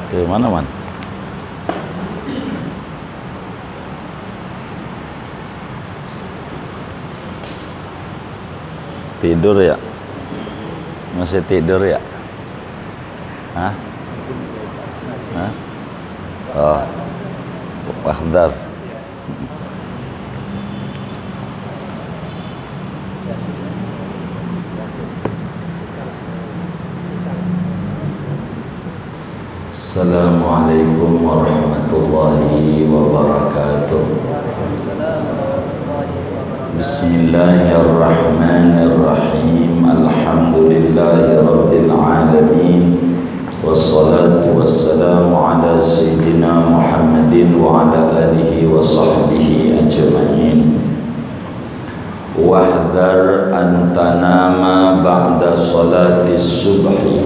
Ke mana? Tidur ya? Masih tidur ya? Hah? Hah? Oh, wahdar. Assalamualaikum warahmatullahi wabarakatuh. Bismillahirrahmanirrahim. Alhamdulillahi rabbil alamin. Wassalatu wassalamu ala sayyidina Muhammadin wa ala alihi wa sahbihi ajma'in. Wahdar an tanama ba'da salatis subhi,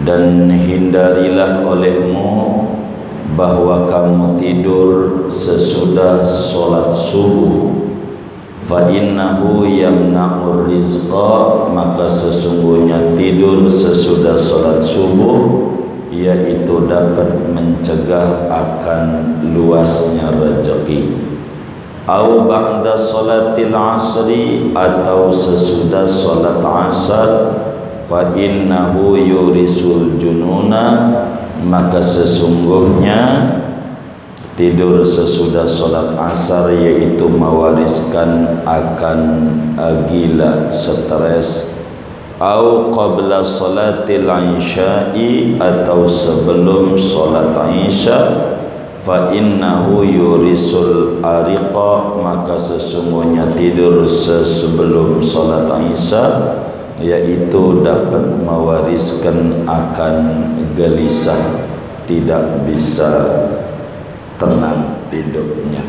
dan hindarilah olehmu bahwa kamu tidur sesudah solat subuh. Fa innahu yamna'ur rizqa, maka sesungguhnya tidur sesudah solat subuh yaitu dapat mencegah akan luasnya rezeki. Au ba'da salatil asri, atau sesudah solat asar. Fa innahu yurisul jununa, maka sesungguhnya tidur sesudah solat asar yaitu mewariskan akan gila, stres. Au qabla salatil isya'i, atau sebelum solat isya. Fa innahu yurisul ariqa, maka sesungguhnya tidur sebelum solat isya yaitu dapat mewariskan akan gelisah, tidak bisa tenang hidupnya.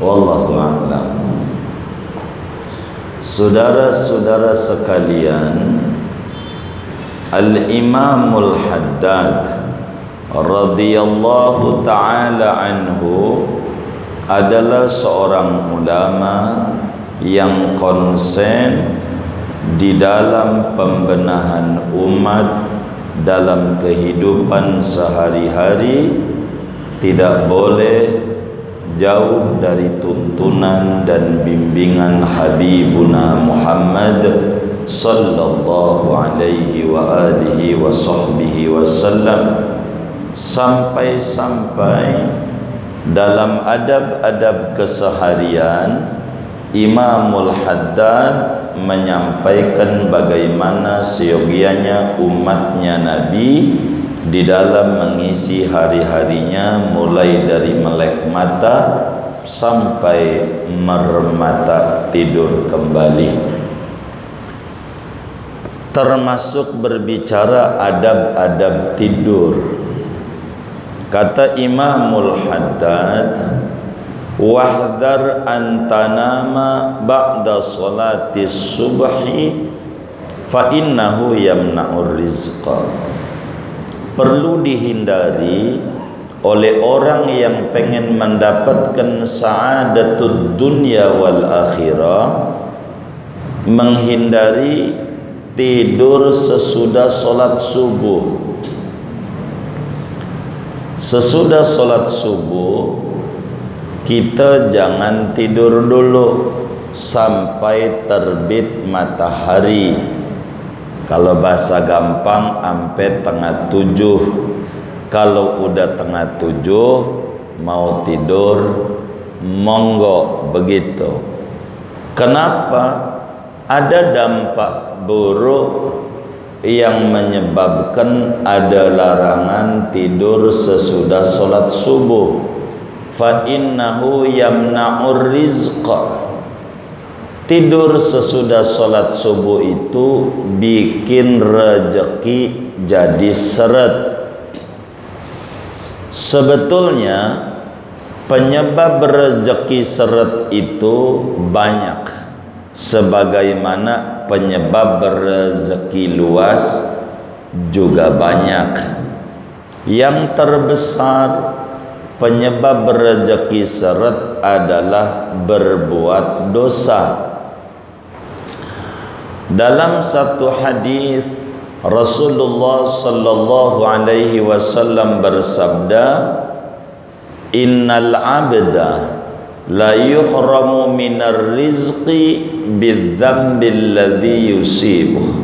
Wallahu a'lam. Saudara-saudara sekalian, Al-Imamul Haddad radhiyallahu ta'ala anhu adalah seorang ulama yang konsen di dalam pembenahan umat dalam kehidupan sehari-hari. Tidak boleh jauh dari tuntunan dan bimbingan Habibuna Muhammad sallallahu alaihi wa alihi wa sahbihi wasallam, sampai-sampai dalam adab-adab keseharian Imamul Haddad menyampaikan bagaimana seyogianya umatnya Nabi di dalam mengisi hari-harinya, mulai dari melek mata sampai mermata tidur kembali, termasuk berbicara adab-adab tidur. Kata Imamul Haddad, wahdar an tanama ba'da salatis subhi fa innahu yamna'ur rizqa. Perlu dihindari oleh orang yang pengen mendapatkan sa'adatud dunya wal akhirah, menghindari tidur sesudah solat subuh. Sesudah solat subuh kita jangan tidur dulu sampai terbit matahari. Kalau bahasa gampang sampai tengah 7. Kalau udah tengah 7 mau tidur, monggo begitu. Kenapa? Ada dampak buruk yang menyebabkan ada larangan tidur sesudah solat subuh. Fa innahu yamna'ur rizqa. Tidur sesudah solat subuh itu bikin rezeki jadi seret. Sebetulnya penyebab rezeki seret itu banyak, sebagaimana penyebab rezeki luas juga banyak. Yang terbesar penyebab rezeki seret adalah berbuat dosa. Dalam satu hadis Rasulullah sallallahu alaihi wasallam bersabda, innal abda la yuhramu minar rizqi bidzambil ladzi yusibuh.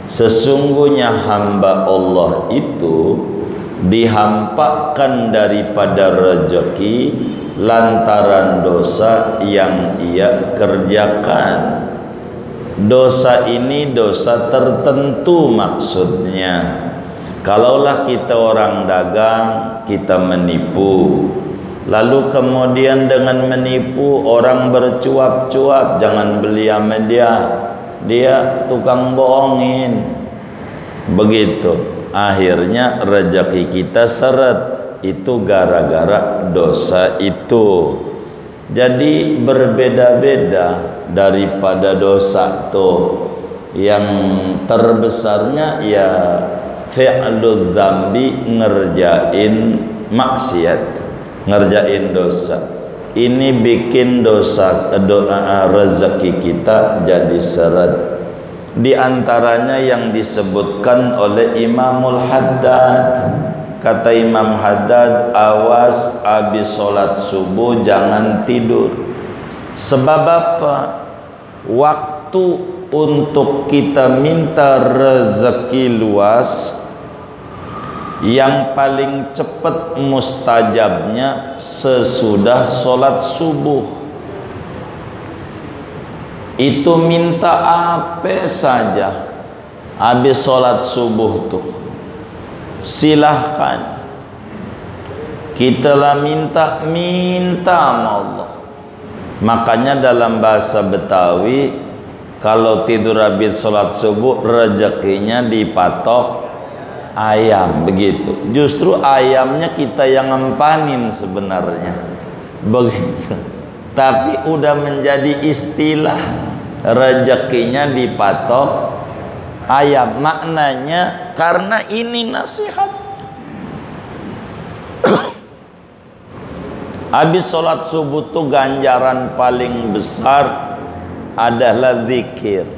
Sesungguhnya hamba Allah itu dihampakan daripada rezeki lantaran dosa yang ia kerjakan. Dosa ini dosa tertentu maksudnya. Kalaulah kita orang dagang, kita menipu, lalu kemudian dengan menipu orang bercuap-cuap, jangan beli sama dia tukang bohongin. Begitu, akhirnya rezeki kita seret. Itu gara-gara dosa itu. Jadi berbeda-beda daripada dosa tuh. Yang terbesarnya ya fi'lul dzambi, ngerjain maksiat, ngerjain dosa. Ini bikin dosa rezeki kita jadi seret. Di antaranya yang disebutkan oleh Imamul Haddad. Kata Imam Haddad, awas habis sholat subuh jangan tidur. Sebab apa? Waktu untuk kita minta rezeki luas yang paling cepat mustajabnya sesudah sholat subuh. Itu minta apa saja habis sholat subuh tuh, silahkan. Kita lah minta sama Allah. Makanya dalam bahasa Betawi, kalau tidur habis sholat subuh rezekinya dipatok ayam, begitu. Justru ayamnya kita yang ngempanin sebenarnya, begitu. Tapi udah menjadi istilah, rezekinya dipatok ayam. Maknanya karena ini nasihat. Habis sholat subuh tuh ganjaran paling besar adalah zikir.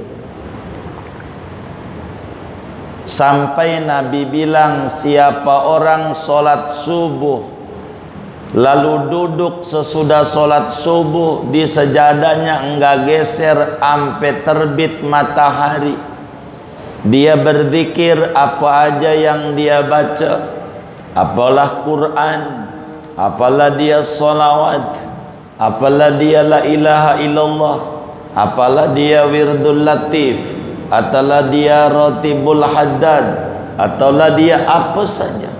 Sampai Nabi bilang, siapa orang sholat subuh lalu duduk sesudah sholat subuh di sejadahnya enggak geser sampai terbit matahari, dia berzikir apa aja yang dia baca, apalah Quran, apalah dia salawat, apalah dia la ilaha illallah, apalah dia wirdul latif, atalah dia rotibul haddad, ataulah dia apa saja,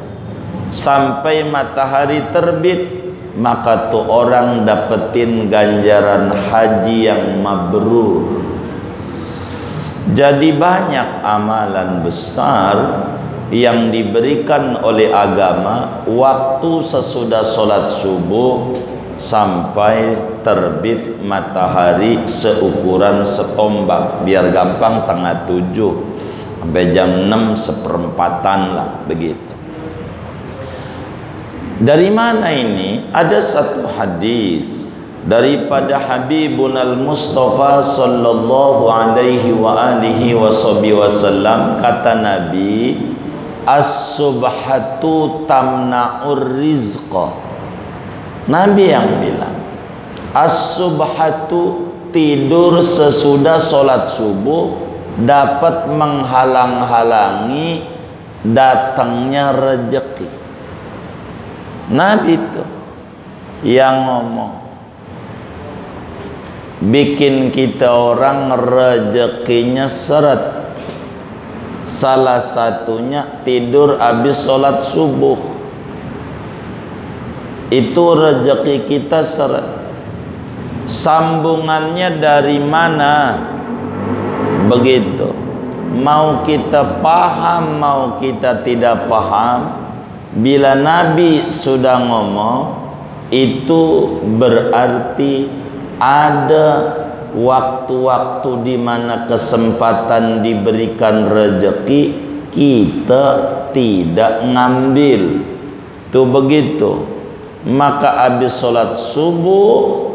sampai matahari terbit, maka tuh orang dapetin ganjaran haji yang mabrur. Jadi banyak amalan besar yang diberikan oleh agama waktu sesudah sholat subuh sampai terbit matahari seukuran setombak, biar gampang tengah 7 sampai jam 6 seperempatan lah, begitu. Dari mana ini? Ada satu hadis daripada Habibunal Mustafa sallallahu alaihi wa alihi wasallam. Kata Nabi, as-subhatu tamna'ur rizqa. Nabi yang bilang, as-subhatu, tidur sesudah sholat subuh dapat menghalang-halangi datangnya rezeki. Nabi itu yang ngomong, bikin kita orang rezekinya seret. Salah satunya tidur habis sholat subuh. Itu rezeki kita seret. Sambungannya dari mana? Begitu. Mau kita paham, mau kita tidak paham, bila Nabi sudah ngomong, itu berarti ada waktu-waktu di mana kesempatan diberikan rezeki kita tidak ngambil. Tuh begitu. Maka habis sholat subuh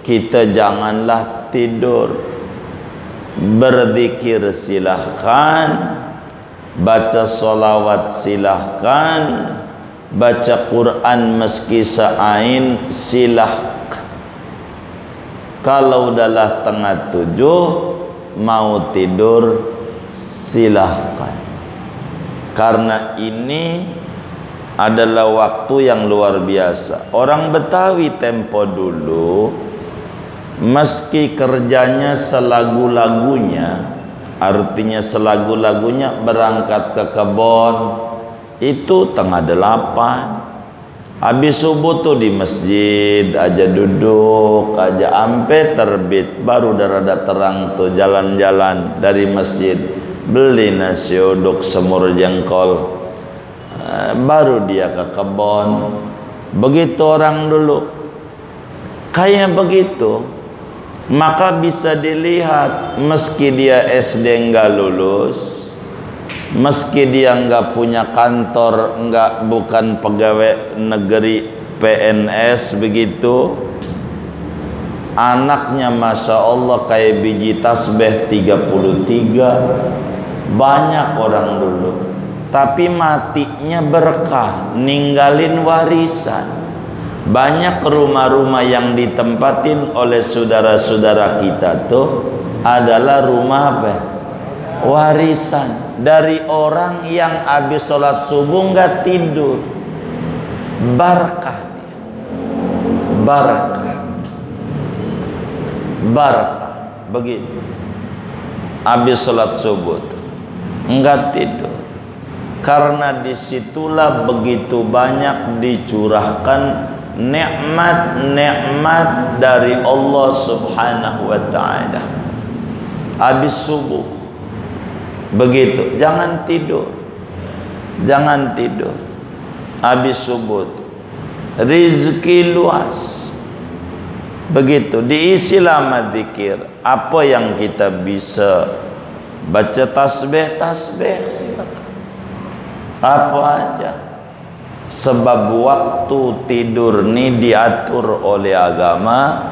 kita janganlah tidur. Berzikir silahkan, baca sholawat silahkan, baca Quran meski seain silahkan. Kalau udah tengah 7 mau tidur silahkan, karena ini adalah waktu yang luar biasa. Orang Betawi tempo dulu meski kerjanya selagu-lagunya, artinya selagu-lagunya berangkat ke kebon itu tengah 8, habis subuh tuh di masjid aja duduk aja ampe terbit, baru rada terang tuh jalan-jalan dari masjid beli nasi uduk semur jengkol, baru dia ke kebon. Begitu orang dulu kayak begitu, maka bisa dilihat meski dia SD enggak lulus, meski dia enggak punya kantor, bukan pegawai negeri PNS begitu, anaknya Masya Allah kayak biji tasbih 33. Banyak orang dulu, tapi matinya berkah, ninggalin warisan. Banyak rumah-rumah yang ditempatin oleh saudara-saudara kita tuh adalah rumah apa? Warisan dari orang yang habis sholat subuh nggak tidur. Barakah, barakah, barakah. Begitu. Habis sholat subuh tuh nggak tidur, karena disitulah begitu banyak dicurahkan nikmat-nikmat dari Allah Subhanahu wa ta'ala. Habis subuh begitu, jangan tidur, jangan tidur. Habis subuh rizki luas begitu, diisi lama zikir. Apa yang kita bisa baca tasbih silakan, apa aja. Sebab waktu tidur ini diatur oleh agama,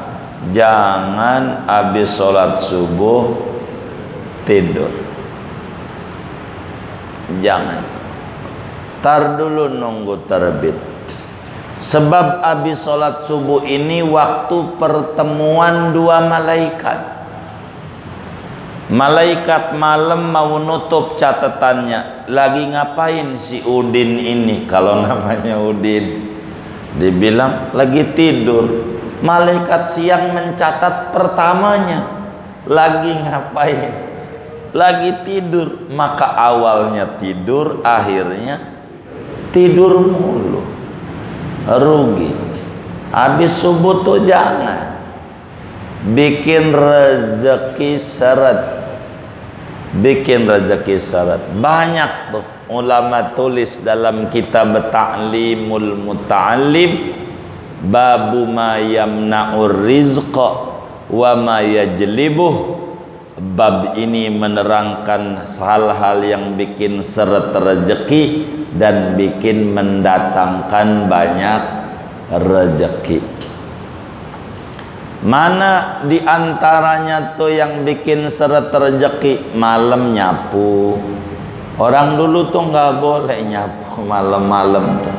jangan habis sholat subuh tidur, jangan. Tar dulu nunggu terbit. Sebab habis sholat subuh ini waktu pertemuan dua malaikat. Malaikat malam mau nutup catatannya, lagi ngapain si Udin ini? Kalau namanya Udin, dibilang lagi tidur. Malaikat siang mencatat pertamanya, lagi ngapain? Lagi tidur. Maka awalnya tidur, akhirnya tidur mulu, rugi. Habis subuh tuh jangan bikin rezeki syarat, bikin rezeki syarat. Banyak tuh ulama tulis dalam kitab Ta'limul Muta'allim, babu ma yamna'ur rizqa wa ma yajlibuh. Bab ini menerangkan hal-hal yang bikin syarat rezeki dan bikin mendatangkan banyak rezeki. Mana diantaranya tuh yang bikin seret rezeki? Malam nyapu. Orang dulu tuh nggak boleh nyapu malam-malam tuh.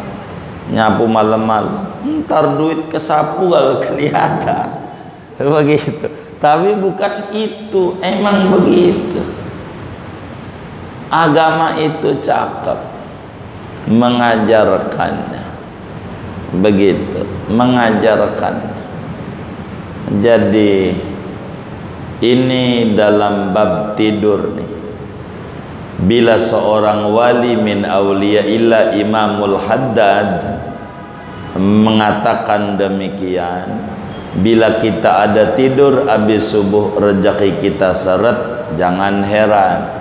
Nyapu malam-malam, ntar duit kesapu gak kelihatan. Begitu. Tapi bukan itu, emang begitu. Agama itu cakep mengajarkannya. Begitu, mengajarkannya. Jadi ini dalam bab tidur nih. Bila seorang wali min awliyaillah Imamul Haddad mengatakan demikian, bila kita ada tidur habis subuh rezeki kita seret, jangan heran,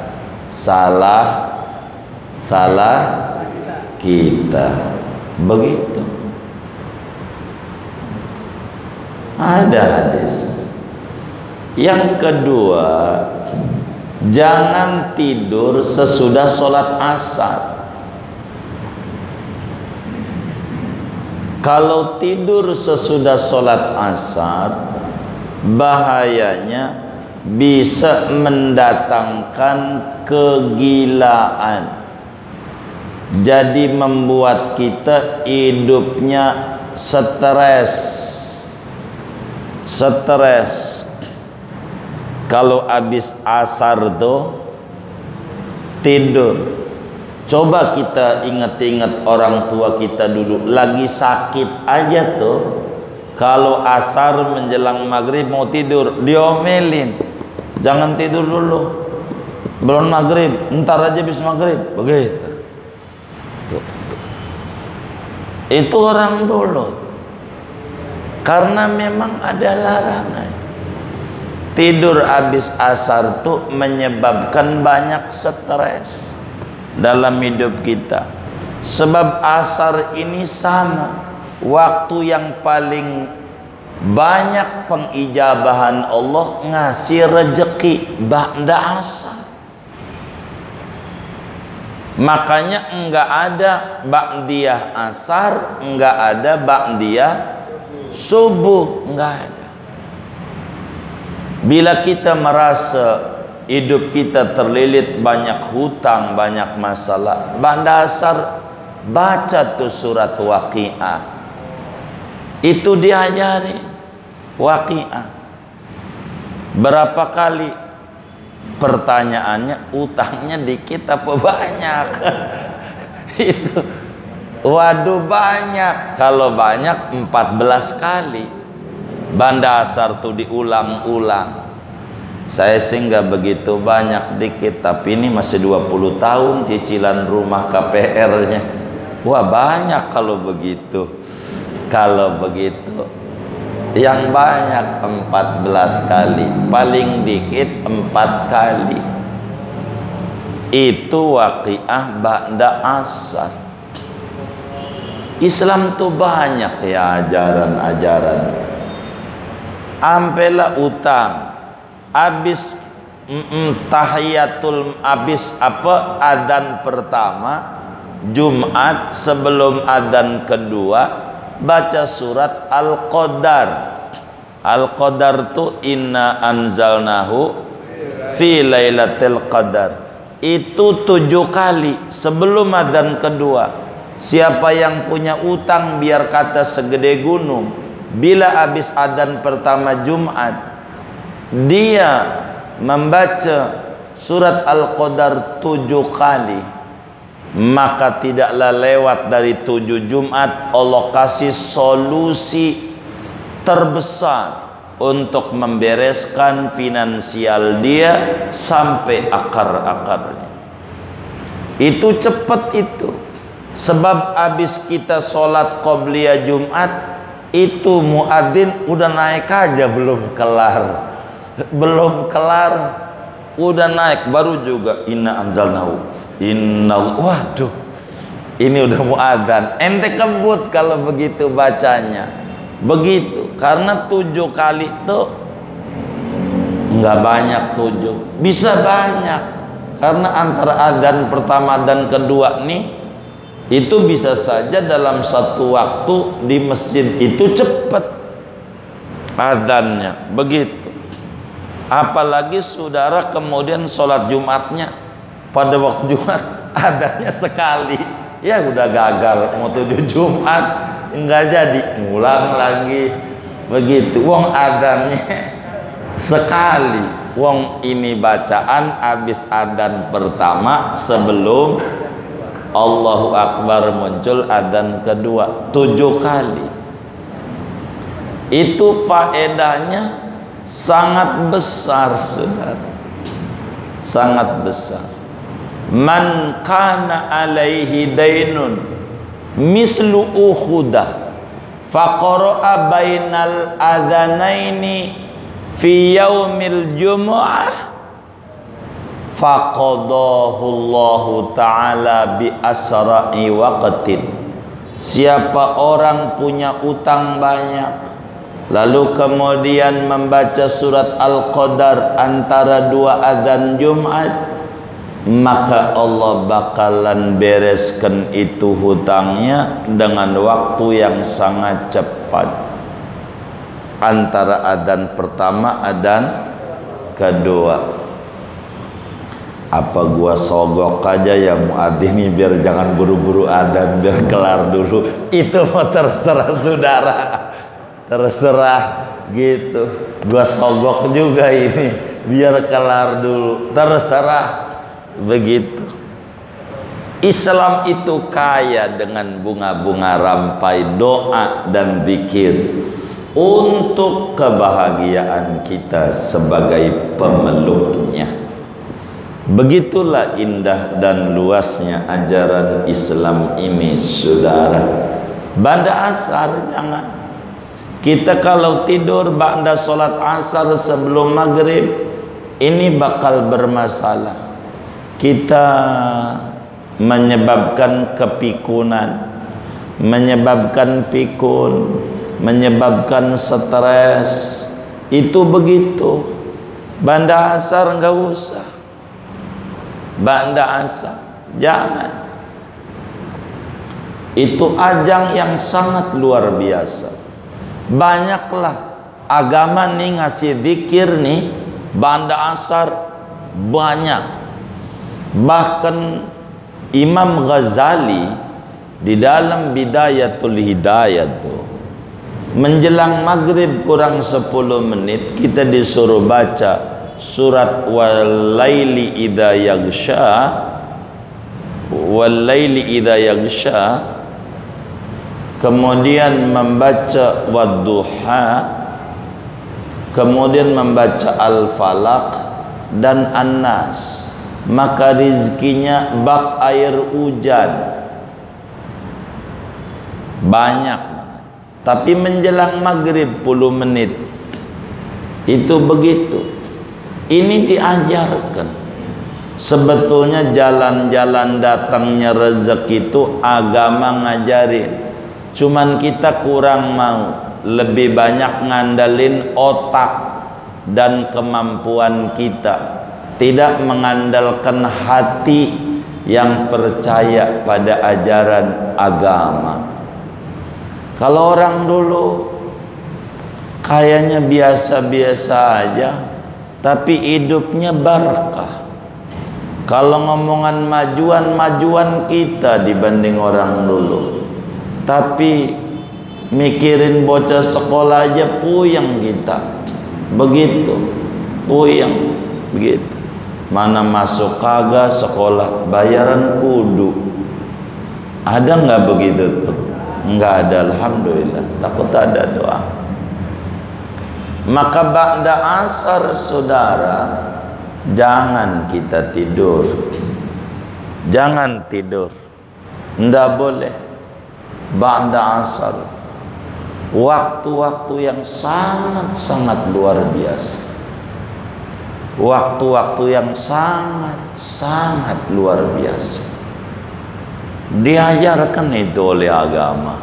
salah kita. Begitu. Ada hadis. Yang kedua, jangan tidur sesudah sholat asar. Kalau tidur sesudah sholat asar, bahayanya bisa mendatangkan kegilaan. Jadi membuat kita hidupnya stres. Kalau habis asar tuh tidur. Coba kita ingat-ingat orang tua kita dulu lagi sakit aja tuh, kalau asar menjelang maghrib mau tidur diomelin, jangan tidur dulu, belum maghrib, ntar aja bis maghrib, begitu. Tuh. Itu orang dulu, karena memang ada larangan. Tidur habis asar tuh menyebabkan banyak stres dalam hidup kita. Sebab asar ini sama waktu yang paling banyak pengijabahan Allah ngasih rezeki ba'da asar. Makanya enggak ada ba'diyah asar, enggak ada ba'diyah subuh, enggak ada. Bila kita merasa hidup kita terlilit banyak hutang, banyak masalah, ba'da asar baca tuh surat Waqiah. Itu diajari Waqiah. Berapa kali? Pertanyaannya, utangnya dikit apa banyak? Itu waduh banyak. Kalau banyak 14 kali. Ba'da asar tuh diulang-ulang. Saya sih nggak begitu banyak, dikit, tapi ini masih 20 tahun cicilan rumah KPR-nya. Wah banyak kalau begitu. Kalau begitu yang banyak 14 kali, paling dikit 4 kali. Itu Waqiah ba'da asar. Islam tuh banyak ya ajaran-ajaran. Ampelah utang, habis tahiyatul, habis adzan pertama Jumat, sebelum adzan kedua baca surat Al-Qadar. Al-Qadar tuh inna anzalnahu fi lailatul qadar. Itu 7 kali sebelum adzan kedua. Siapa yang punya utang biar kata segede gunung, bila habis adzan pertama Jumat dia membaca surat Al-Qadar 7 kali, maka tidaklah lewat dari 7 Jumat Allah kasih solusi terbesar untuk membereskan finansial dia sampai akar-akarnya. Itu cepat itu. Sebab habis kita sholat qobliyah Jumat, itu muadzin udah naik aja, belum kelar udah naik, baru juga inna anzalnahu innal, waduh ini udah muadzan, ente kebut kalau begitu bacanya begitu. Karena 7 kali tuh nggak banyak, 7 bisa banyak, karena antara adzan pertama dan kedua nih itu bisa saja dalam satu waktu di masjid itu cepat adzannya begitu. Apalagi saudara kemudian sholat Jumatnya pada waktu Jumat adzannya sekali, ya udah gagal mau 7 Jumat enggak jadi, ngulang lagi begitu. Wong adzannya sekali, wong ini bacaan habis adzan pertama sebelum Allahu Akbar muncul adzan kedua 7 kali. Itu faedahnya sangat besar saudara, sangat besar. Man kana alaihi dainun mislu ukhudah faqara'a bainal adzanaini fi yaumil jumu'ah faqadahullahu ta'ala bi asra'i waqtin. Siapa orang punya utang banyak lalu kemudian membaca surat Al-Qadar antara 2 adzan Jumat, maka Allah bakalan bereskan itu hutangnya dengan waktu yang sangat cepat. Antara adzan pertama kedua, apa gua sogok aja ya muadzin ini biar jangan buru-buru adzan, biar kelar dulu. Itu mau terserah saudara, terserah gitu. Gua sogok juga ini biar kelar dulu, terserah begitu. Islam itu kaya dengan bunga-bunga rampai doa dan zikir untuk kebahagiaan kita sebagai pemeluknya. Begitulah indah dan luasnya ajaran Islam ini, saudara. Ba'da asar jangan. Kita kalau tidur ba'da sholat asar sebelum maghrib, ini bakal bermasalah. Kita menyebabkan kepikunan, menyebabkan pikun, menyebabkan stres. Itu begitu. Ba'da asar enggak usah. Ba'da asar jangan. Itu ajang yang sangat luar biasa. Banyaklah agama nih ngasih zikir nih ba'da asar, banyak. Bahkan Imam Ghazali di dalam Bidayatul Hidayah tuh, menjelang maghrib kurang 10 menit kita disuruh baca surat wal-laili idza yaghsha, wal-laili idza yaghsha, kemudian membaca wadduha, kemudian membaca al-falaq dan an-nas, maka rizkinya bak air hujan banyak. Tapi menjelang maghrib 10 menit itu begitu. Ini diajarkan. Sebetulnya jalan-jalan datangnya rezeki itu agama ngajarin. Cuman kita kurang mau, lebih banyak ngandalin otak dan kemampuan kita, tidak mengandalkan hati yang percaya pada ajaran agama. Kalau orang dulu kayaknya biasa-biasa aja, tapi hidupnya berkah. Kalau ngomongan majuan kita dibanding orang dulu, tapi mikirin bocah sekolah aja puyeng kita. Begitu, puyeng begitu. Mana masuk kagak sekolah, bayaran kudu. Ada nggak begitu tuh? Nggak ada, alhamdulillah. Takut ada doa. Maka ba'da asar, saudara, jangan kita tidur. Jangan tidur. Nggak boleh. Ba'da asar, waktu-waktu yang sangat-sangat luar biasa. Waktu-waktu yang sangat-sangat luar biasa. Diajarkan itu oleh agama.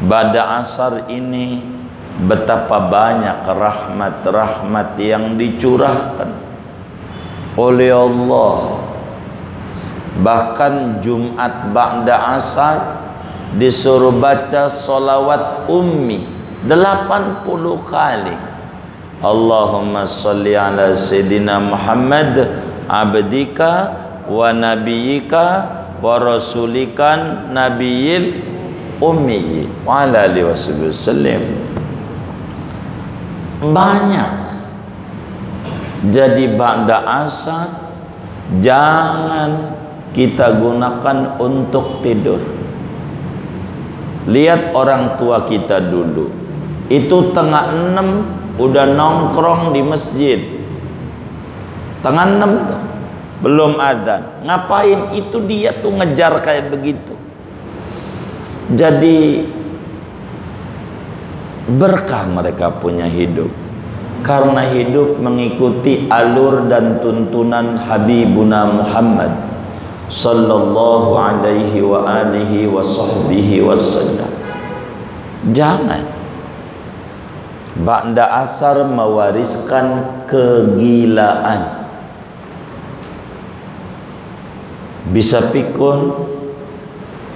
Ba'da asar ini betapa banyak rahmat-rahmat yang dicurahkan oleh Allah. Bahkan Jumat ba'da asar disuruh baca sholawat ummi 80 kali. Allahumma sholli ala Sayyidina Muhammad abdika wa nabiyyika wa rasulikan nabiyil ummi wa ala alihi wasallam. Banyak. Jadi ba'da asar jangan kita gunakan untuk tidur. Lihat orang tua kita dulu, itu tengah 6 udah nongkrong di masjid. Tengah 6 tuh belum adzan. Ngapain? Itu dia tuh ngejar kayak begitu. Jadi berkah mereka punya hidup, karena hidup mengikuti alur dan tuntunan Habibuna Muhammad sallallahu alaihi wa alihi wa sahbihi wasallam. Jangan ba'da asar mewariskan kegilaan. Bisa pikun,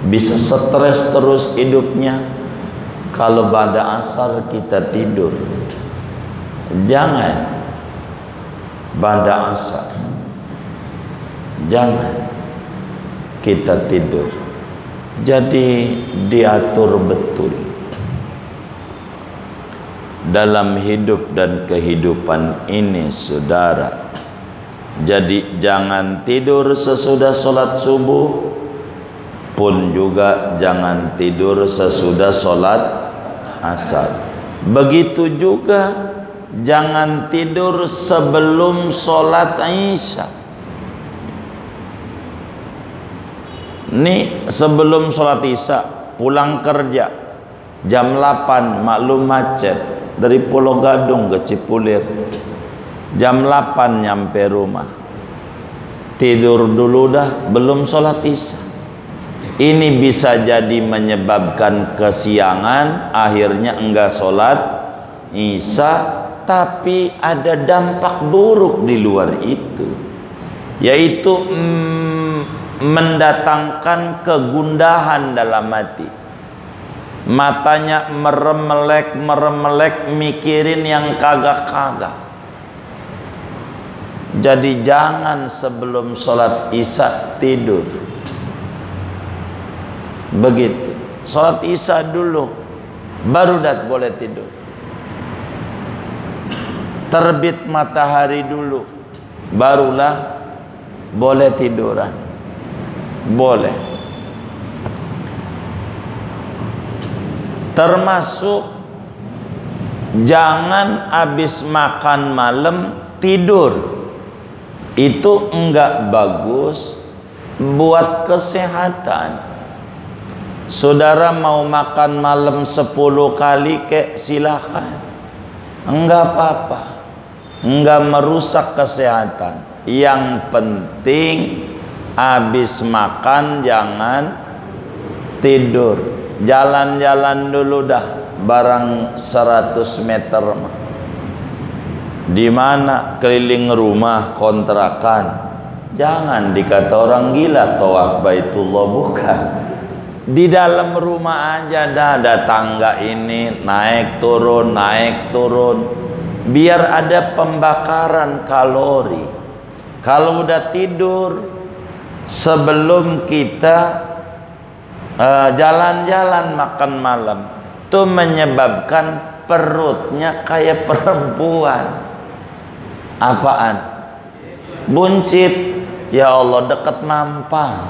bisa stres terus hidupnya kalau ba'da asar kita tidur. Jangan. ba'da asar. Jangan kita tidur. Jadi diatur betul dalam hidup dan kehidupan ini, saudara. Jadi jangan tidur sesudah sholat subuh, pun juga jangan tidur sesudah sholat asar. Begitu juga jangan tidur sebelum sholat isya. Ini sebelum sholat isya, pulang kerja jam 8, maklum macet dari Pulau Gadung ke Cipulir. Jam 8 nyampe rumah, tidur dulu dah, belum sholat isya. Ini bisa jadi menyebabkan kesiangan, akhirnya enggak sholat isya. Tapi ada dampak buruk di luar itu, yaitu mendatangkan kegundahan dalam hati. Matanya merem-melek mikirin yang kagak-kagak. Jadi jangan sebelum sholat isya tidur. Begitu. Sholat isya dulu, baru boleh tidur. Terbit matahari dulu, barulah boleh tiduran. Boleh. Termasuk jangan habis makan malam tidur. Itu enggak bagus buat kesehatan. Saudara mau makan malam 10 kali kek silakan, enggak apa-apa, enggak merusak kesehatan. Yang penting habis makan jangan tidur. Jalan-jalan dulu dah, barang 100 meter mah. Di mana keliling rumah kontrakan, jangan dikata orang gila tawaf Baitullah, bukan. Di dalam rumah aja dah, ada tangga ini naik turun, biar ada pembakaran kalori. Kalau udah tidur sebelum kita jalan-jalan makan malam, itu menyebabkan perutnya kayak perempuan. Apaan? Buncit. Ya Allah, deket mampang.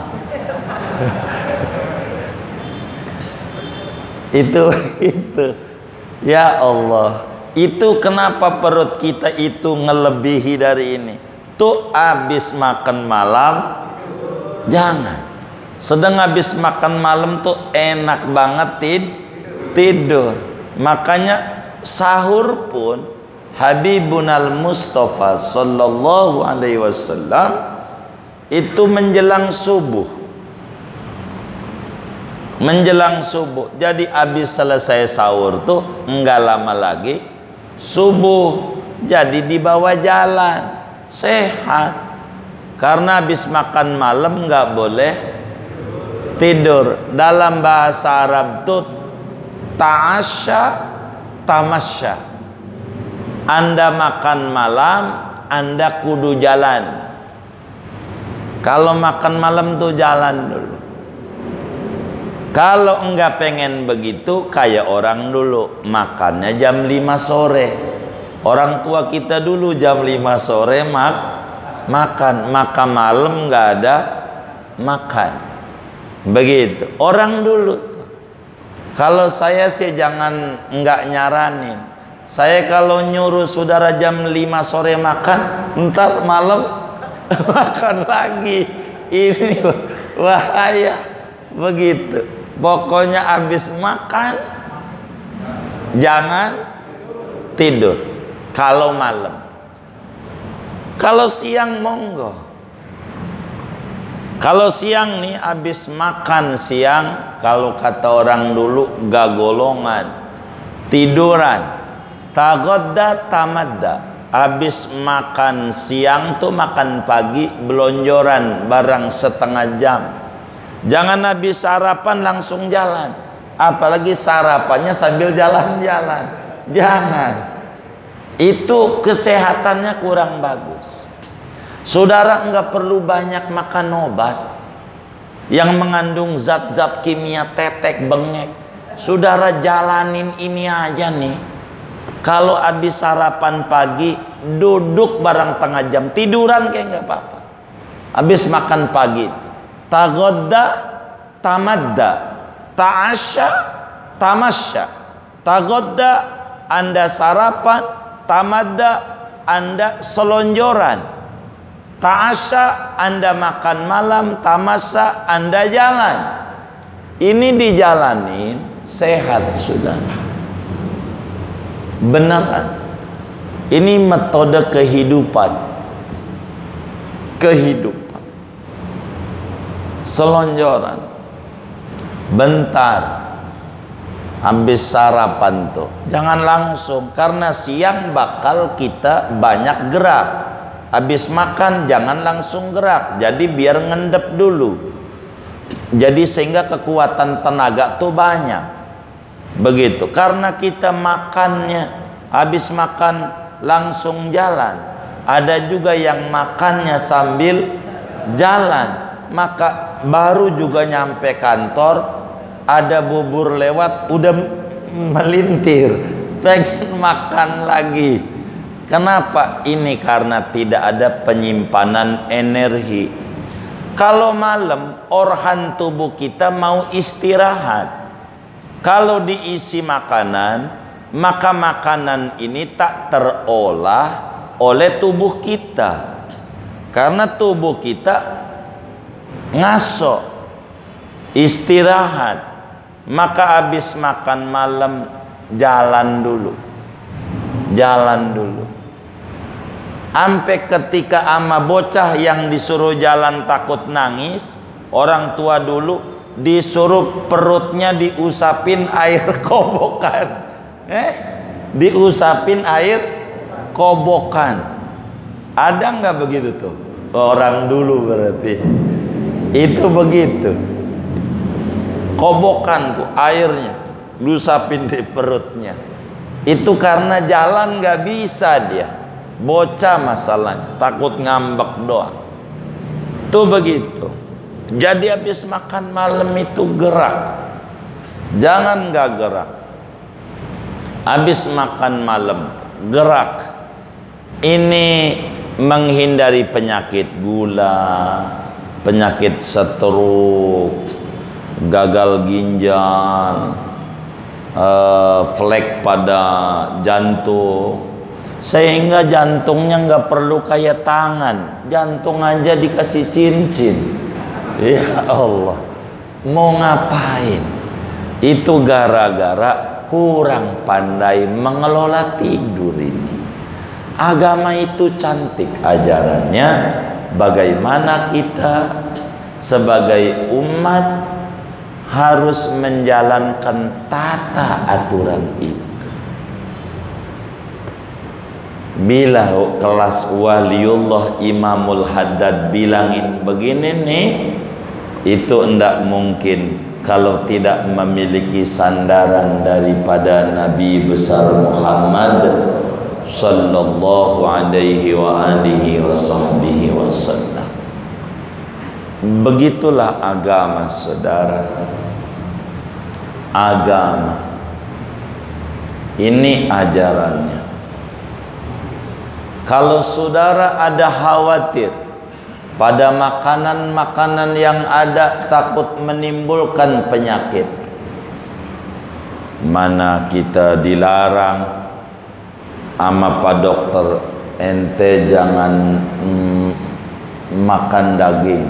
itu ya Allah, itu kenapa perut kita itu ngelebihi dari ini. Tuh habis makan malam jangan. Sedang habis makan malam tuh enak banget tidur. Makanya sahur pun Habibunal Mustafa sallallahu alaihi wasallam itu menjelang subuh. Menjelang subuh. Jadi habis selesai sahur tuh enggak lama lagi subuh. Jadi dibawa jalan sehat. Karena habis makan malam enggak boleh tidur. Dalam bahasa Arab tuh ta'asya tamasya. Anda makan malam, Anda kudu jalan. Kalau makan malam tuh jalan dulu. Kalau enggak pengen begitu, kayak orang dulu makannya jam 5 sore. Orang tua kita dulu jam 5 sore makan, maka malam enggak ada makan. Begitu. Orang dulu. Kalau saya sih jangan enggak nyaranin. Saya kalau nyuruh saudara jam 5 sore makan, ntar malam makan lagi. Ini bahaya. Begitu. Pokoknya habis makan jangan tidur kalau malam. Kalau siang monggo. Kalau siang nih habis makan siang, kalau kata orang dulu gak golongan, tiduran. Tagodda tamadda. Habis makan siang tuh makan pagi, belonjoran barang setengah jam. Jangan habis sarapan langsung jalan. Apalagi sarapannya sambil jalan-jalan. Jangan. itu kesehatannya kurang bagus. Saudara nggak perlu banyak makan obat yang mengandung zat-zat kimia tetek bengek. Saudara jalanin ini aja nih. Kalau habis sarapan pagi, duduk barang tengah jam, tiduran kayak nggak apa-apa. Habis makan pagi, tagodda, tamadda, ta'asya, tamasya. Tagodda, Anda sarapan, tamadda, Anda selonjoran, ta'asya, Anda makan malam, tamasa, Anda jalan. Ini dijalanin, sehat sudah. Beneran. Ini metode kehidupan. Kehidupan. Selonjoran. Bentar. Habis sarapan tuh. Jangan langsung. Karena siang bakal kita banyak gerak. Habis makan jangan langsung gerak. Jadi biar ngendep dulu. Jadi sehingga kekuatan tenaga tuh banyak. Begitu, karena kita makannya habis makan langsung jalan. Ada juga yang makannya sambil jalan, maka baru juga nyampe kantor ada bubur lewat udah melintir, pengen makan lagi. Kenapa? Ini karena tidak ada penyimpanan energi. Kalau malam organ tubuh kita mau istirahat. Kalau diisi makanan, maka makanan ini tak terolah oleh tubuh kita. Karena tubuh kita ngaso, istirahat. Maka habis makan malam jalan dulu. Jalan dulu. Sampai ketika ama bocah yang disuruh jalan takut nangis, orang tua dulu disuruh perutnya diusapin air kobokan. Diusapin air kobokan. Ada nggak begitu tuh? Orang dulu berarti. Itu begitu. Kobokan tuh airnya diusapin di perutnya. Itu karena jalan nggak bisa dia. Bocah masalahnya, takut ngambek doang. Tuh begitu. Jadi habis makan malam itu gerak. Jangan nggak gerak. Habis makan malam gerak. Ini menghindari penyakit gula, penyakit stroke, gagal ginjal, flek pada jantung. Sehingga jantungnya nggak perlu kayak tangan, jantung aja dikasih cincin. Ya Allah, mau ngapain? Itu gara-gara kurang pandai mengelola tidur ini. Agama itu cantik ajarannya. Bagaimana kita sebagai umat harus menjalankan tata aturan itu. Bila kelas waliullah Imamul Haddad bilangin begini nih, itu enggak mungkin kalau tidak memiliki sandaran daripada Nabi besar Muhammad sallallahu alaihi wa alihi wasallam. Begitulah agama, saudara. Agama ini ajarannya. Kalau saudara ada khawatir pada makanan-makanan yang ada takut menimbulkan penyakit, mana kita dilarang sama Pak Dokter, ente jangan makan daging,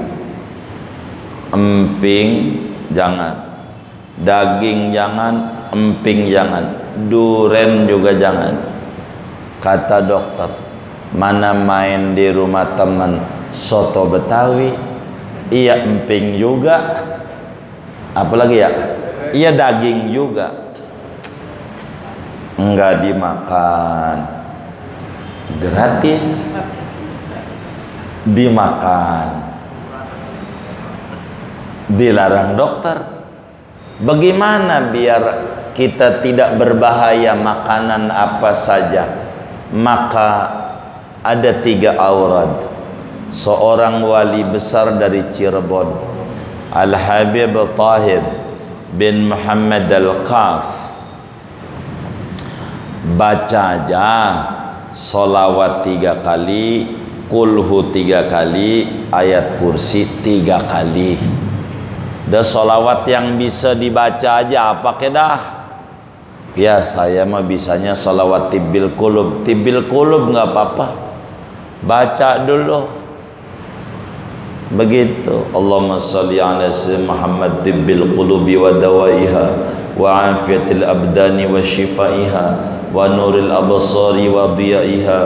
emping jangan, daging jangan, emping jangan, duren juga jangan. Kata dokter, mana main di rumah teman soto Betawi, iya emping juga, apalagi ya, iya daging juga, enggak dimakan, gratis, dimakan, dilarang dokter. Bagaimana biar kita tidak berbahaya makanan apa saja? maka ada 3 aurad. Seorang wali besar dari Cirebon, Al-Habib Tahir bin Muhammad Al-Qaf, baca aja solawat 3 kali, kulhu 3 kali, ayat kursi 3 kali. Dah solawat yang bisa dibaca aja apa kedah. Ya saya mah bisanya solawat tibbil qulub. Tibbil qulub nggak apa-apa, baca dulu begitu. Allahumma salli ala sayyidina Muhammad tibbil qulubi wa dawaiha wa afiyatil abdani wa shifaiha wa nuril absari wa diyaiha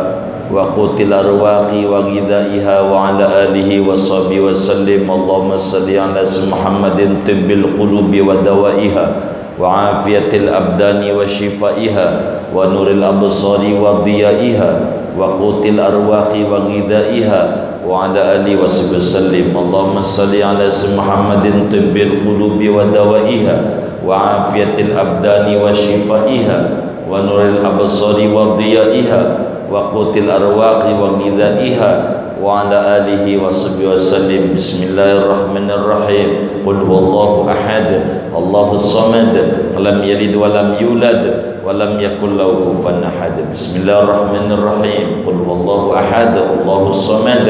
wa qutil arwahi wa ghidaiha wa ala alihi wa sahbihi wa sallim. Allahumma salli ala sayyidina Muhammadin tibbil qulubi wa dawaiha wa afiyatil abdani wa shifaiha wa nuril absari wa diyaiha wa qutil arwahi wa ghidaiha wa ala alihi wa sahbihi wasallim. Allahumma salli ala sayyidina Muhammadin tibbil qulubi wa dawaiha wa afiyatil abdani wa shifaiha wa nuril absari wa diyaiha wa qutil arwaqi wa ghidaiha wa ala alihi wa sahbihi wasallim. Bismillahirrahmanirrahim. Qul huwallahu ahad, Allahus samad, lam yalid wa lam yulad wa lam yakul lahu kufuwan ahad. Bismillahirrahmanirrahim. Qul huwallahu ahad, Allahus samad,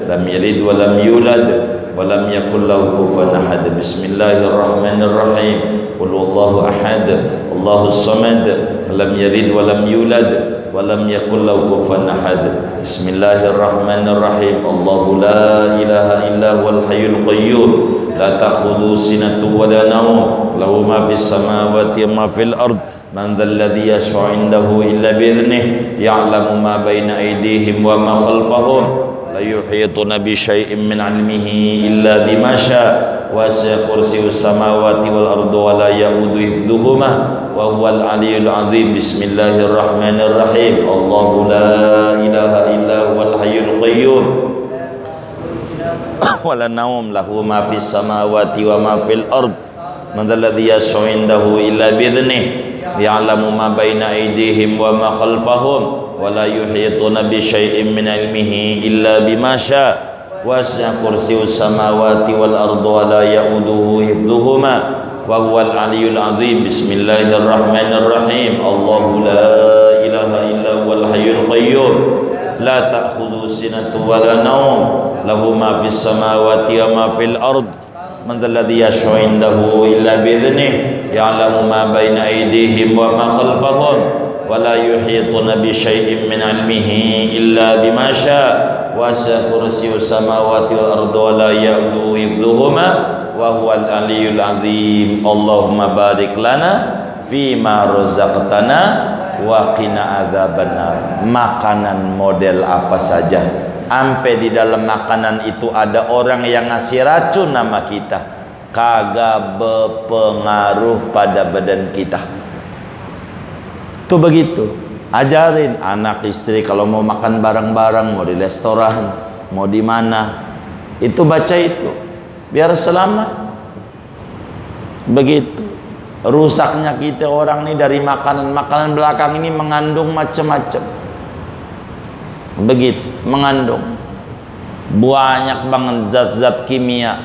lam yalid wa lam yulad wa lam yakul lahu kufuwan ahad. Bismillahirrahmanirrahim. Qul huwallahu ahad, Allahus samad, lam yalid wa lam yulad wa lam yakul lahu kufuwan ahad. Bismillahirrahmanirrahim. Allahu la ilaha illa huwal hayyul qayyum, la ta'khudhuhu sinatun wa la nawm, lahu ma fis samawati wa ma fil ard. Man dhal ladzi yashfa'u 'indahu illa bi idhnihi, ya'lamu ma baina aydihim wa ma khalfahum, la yuhituna bi syai'in min 'ilmihi illa bima syaa', wasi'a kursiyyus samawati wal ardi wa la ya'uduhu hifdhuhuma wa huwal 'aliyyul 'azim. Bismillahirrahmanirrahim. Allahu la ilaha illa huwal hayyul qayyum wa la nawm, lahu ma fis samawati wa ma fil ard. Man dhal ladzi yashfa'u 'indahu illa bi idhnihi, ya'lamu ma baina aydihim wa ma khalfahum wa la yuhituna bi syai'in min 'ilmihi illa bima syaa', wasi'a kursiyyus samawati wal ardi wa la ya'uduhu hifdhuhuma wa huwal 'aliyyul 'azim. Bismillahirrahmanirrahim. Allahu la ilaha illa huwal hayyul qayyum, la ta'khudhuhu sinatun wa la nawm, lahu ma fis samawati wa ma fil ard. Man dhal ladzi yashfa'u 'indahu illa bi idhnihi, ya'lamu ma baina aydihim wa ma khalfahum wa la yuhituna bi syai'in min 'ilmihi illa bima syaa', wasi'a kursiyyus samawati wal ardi wa la ya'uduhu hifdhuhuma wa huwal 'aliyyul 'azim. Allahumma barik lana fima razaqtana wa qina adzabannar. Makanan model apa saja, sampai di dalam makanan itu ada orang yang ngasih racun nama kita, kagak berpengaruh pada badan kita. Tuh begitu. Ajarin anak istri kalau mau makan bareng-bareng, mau di restoran, mau di mana, itu baca itu biar selamat. Begitu. Rusaknya kita orang nih dari makanan belakang ini mengandung macam-macam. Begitu, mengandung banyak banget zat-zat kimia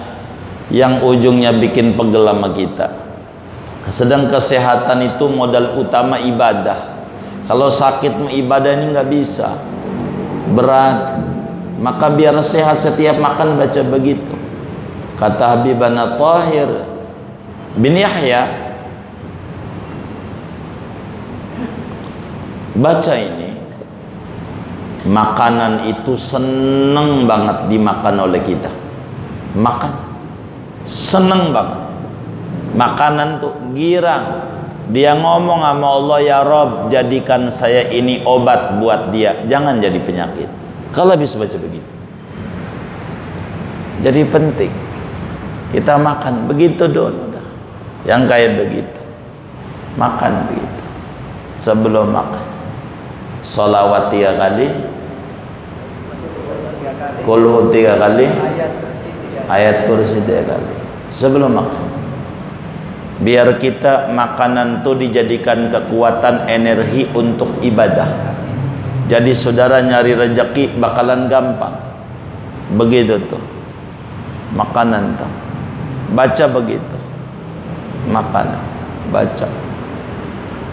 yang ujungnya bikin pegel sama kita. Sedang kesehatan itu modal utama ibadah. Kalau sakit ibadah ini nggak bisa, berat. Maka biar sehat setiap makan baca begitu. Kata Habibana Tahir bin Yahya, baca ini. Makanan itu seneng banget dimakan oleh kita. Makan seneng banget. Makanan tuh girang. Dia ngomong sama Allah, ya Rob, jadikan saya ini obat buat dia, jangan jadi penyakit. Kalau bisa baca begitu. Jadi penting kita makan begitu dulu. Yang kayak begitu, makan begitu. Sebelum makan sholawat 3 kali, qul 3 kali, ayat kursi 3 kali sebelum makan. Biar kita makanan itu dijadikan kekuatan energi untuk ibadah. Jadi saudara nyari rezeki bakalan gampang. Begitu tuh. Makanan tuh. Baca begitu. Makanan, baca.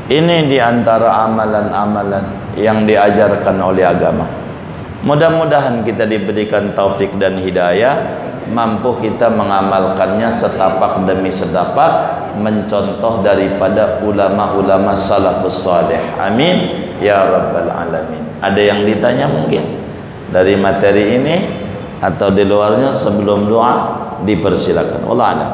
Ini diantara amalan-amalan yang diajarkan oleh agama. Mudah-mudahan kita diberikan taufik dan hidayah, mampu kita mengamalkannya setapak demi setapak, mencontoh daripada ulama-ulama salafus salih. Amin ya rabbal alamin. Ada yang ditanya mungkin dari materi ini atau di luarnya? Sebelum doa dipersilakan. Wallahu a'lam.